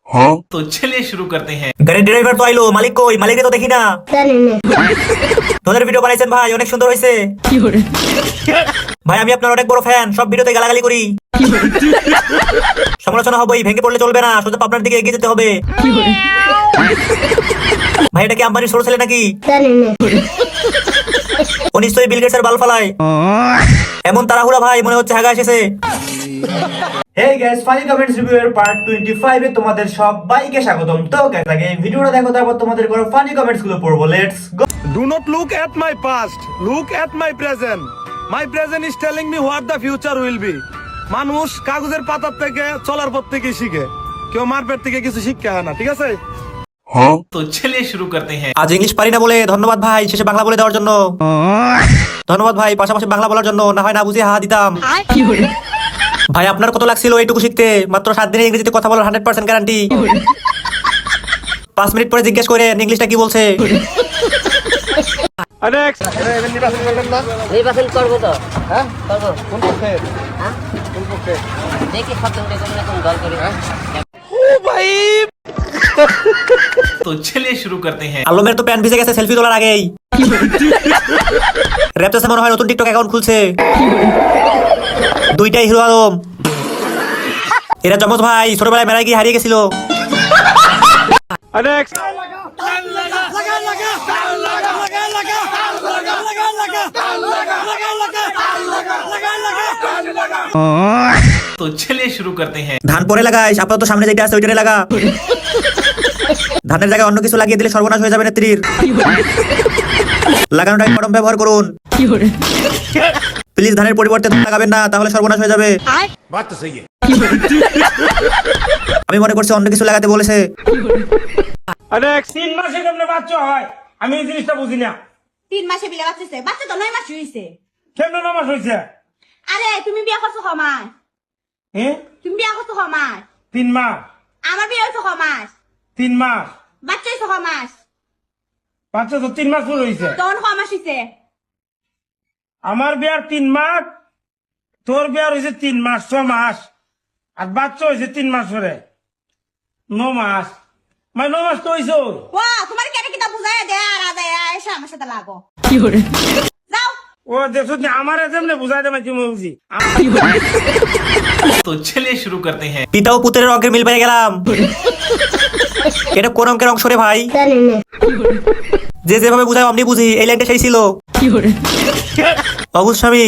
हाँ? तो चलिए शुरू करते हैं। গাড়ির ড্রাইভার তো আইলো, মালিক কই? মালিককে তো দেখি না। তোদের ভিডিও বানাইছেন ভাই, অনেক সুন্দর হয়েছে ভাই। আমি আপনার অনেক বড় ফ্যান, সব ভিডিওতে গালাগালি করি। সমালোচনা হবেই, ভেঙে পড়লে চলবে না, সোজা আপনার দিকে এগিয়ে যেতে হবে। ভাই এটা কি আম্বানির ছোট ছেলে নাকি? ও নিশ্চয়ই বিল গেটসের বাল ফালায়। এমন তাড়াহুড়া ভাই, মনে হচ্ছে হাগা এসেছে। Hey guys, funny comments review এর পার্ট 25 এ তোমাদের সবাইকে স্বাগতম। তো গাইস আগে এই ভিডিওটা দেখো, তারপর তোমাদের কোনো ফানি কমেন্টস গুলো পড়বো। Let's go. Do not look at my past. Look at my present. My present is telling me what the future will be. মানুষ কাগজের পাতার থেকে চলার পর থেকে শিখে, কেউ মারপেট থেকে কিছু শিক্ষা হয় না, ঠিক আছে? हाँ? तो चलिए शुरू करते हैं। আজ ইংলিশ পারি না বলে ধন্যবাদ ভাই, শেষে বাংলা বলে দেওয়ার জন্য। ধন্যবাদ ভাই, পাশাপাশি বাংলা বলার জন্য, না হয় না বুঝে হা দিতাম। ভাই আপনার কত লাগছিল এইটুকু শিখতে? মাত্র 7 দিনে ইংরেজিতে কথা বলার 100% গ্যারান্টি। 5 মিনিট পরে জিজ্ঞেস করে ইংলিশটা কি বলছে। Next. নির্বাচন করবো তো করবো কোন পক্ষে দেখি সপ্তমটা কোন রকম দল করি तो चलिए शुरू करते हैं। আলমের তো প্যান্ট ভিজে গেছে সেলফি তোলার আগেই। র্যাপটাসে মনে হয় নতুন টিকটক অ্যাকাউন্ট খুলছে। দুইটাই হিরো আলম। এরা জমজ ভাই, ছোটবেলায় মেলায় গিয়ে হারিয়ে গেছিল। Next. तो चलिए शुरू करते हैं। ধান পরে লাগাইস, আপাতত সামনে যেটা আছে ওইটারে লাগা। ধানের জায়গায় অন্য কিছু লাগিয়ে দিলে সর্বনাশ হয়ে যাবে নেত্রীর। লাগানোটাকে কলম ব্যবহার করুন প্লিজ। ধানের পরিবর্তে ধান লাগাবেন না, তাহলে সর্বনাশ হয়ে যাবে। আমি মনে করছি অন্য কিছু লাগাতে বলেছে। Next. 3 মাসে কেমনে বাচ্চা হয় আমি এই জিনিসটা বুঝি না। 3 মাসে বিলে বাচ্চাছে, বাচ্চা তো 9 মাস হইছে। কেমনে 9 মাস হইছে? আরে তুমি বিয়া করছো কমাস? হ্যাঁ, তুমি বিয়া করছো কমাস? 3 মাস। আমার বিয়ে হইছে কমাস? 3 মাস। বাচ্চা হইছে কমাস? বাচ্চা তো 3 মাস পুরো হইছে। তখন কমাস হইছে? আমার বিয়ার 3 মাস, তোর বিয়ার হইছে 3 মাস 6 মাস, আর বাচ্চা হইছে 3 মাস পরে 9 মাস। 9 মাস তো হইছে। ওয়া তোমার কেন কিটা বুঝায় দে আর আদায় এসে আমার সাথে লাগো। যাও। ও দেখো আমার এমনি বুঝাই দে মাঝে বুঝি। तो चलिए शुरू करते हैं। পিতা ও পুত্রের অঙ্কের মিল পেয়ে গেলাম। এটা কোন অঙ্কের অংশ রে ভাই? যে যেভাবে বুঝায় অমনি বুঝি। এই লাইনটা সেই ছিল অবুজ স্বামী।